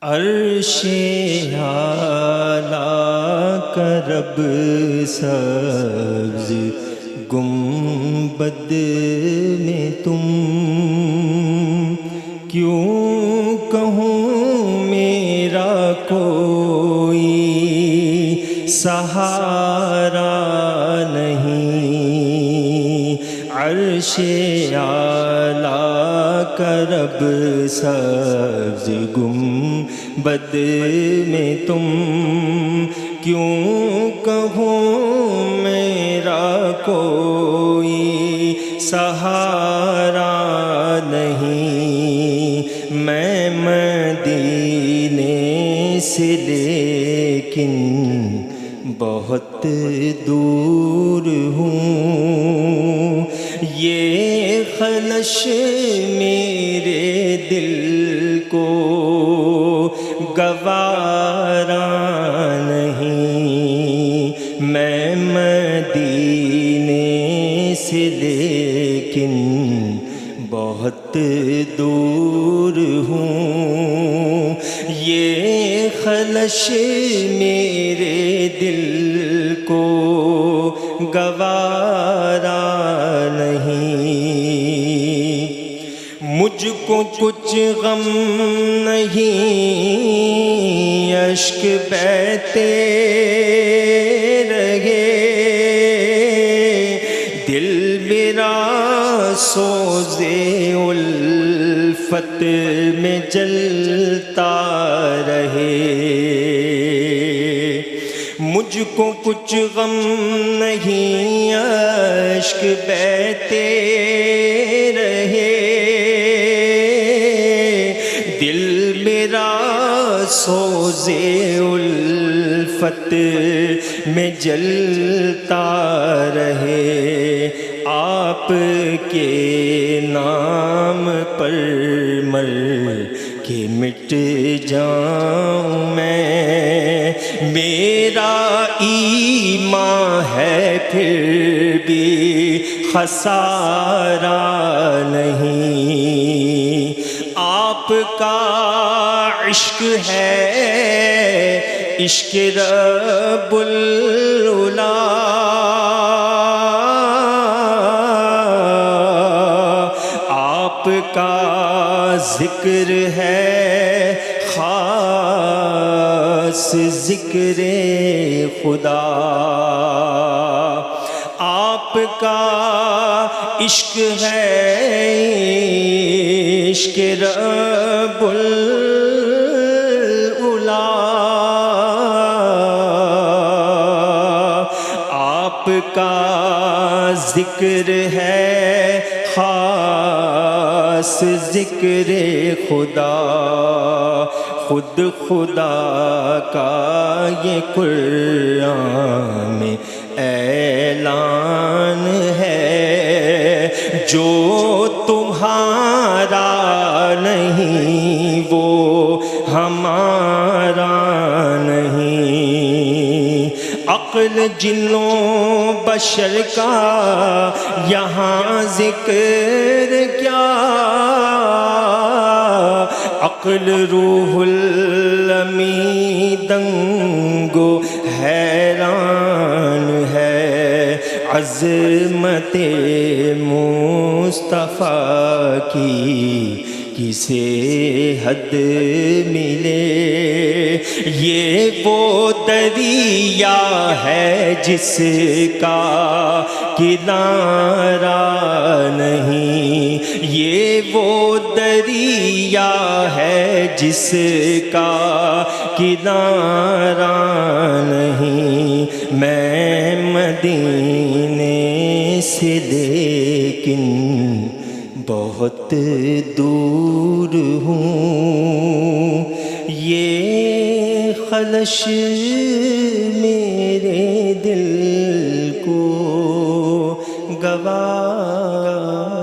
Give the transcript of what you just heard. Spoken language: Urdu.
عرش اعلیٰ کا رب سبز گنبد میں تم کیوں کہوں میرا کوئی سہارا نہیں، عرش اعلیٰ کا رب سبز گنبد میں تم کیوں کہوں میرا کوئی سہارا نہیں، میں مدینے سے لیکن بہت دور ہوں، یہ خلش میرے دل کو گوارا نہیں، میں مدینے سے لیکن بہت دور ہوں، یہ خلش میرے دل کو گوارا نہیں، مجھ کو کچھ غم نہیں، اشک بہتے رہے، دل میرا سوزے الفت میں جلتا رہے، مجھ کو کچھ غم نہیں، اشک بہتے رہے، دل میرا سوزے الفت میں جلتا رہے، آپ کے نام پر مر کے مٹ جاؤں میں، میرا ایمان ہے پھر بھی خسارہ نہیں، آپ کا عشق ہے عشق رب العلا، آپ کا ذکر ہے خاص ذکر خدا، آپ کا عشق ہے عشق رب العلا، آپ کا ذکر ہے خاص ذکر خدا، خود خدا کا یہ قرآن میں اعلان ہے، جو تمہارا نہیں وہ ہمارا نہیں، عقل جنوں بشر کا یہاں ذکر کیا، عقل روح الامیں دنگ و حیران ہے، عظمت مصطفیٰ کی کسے حد ملے، یہ وہ دریا ہے جس کا کنارہ نہیں، یہ وہ دریا ہے جس کا کنارہ نہیں، میں مدینے سے لیکن بہت دور ہوں، یہ خلش میرے دل کو گوارا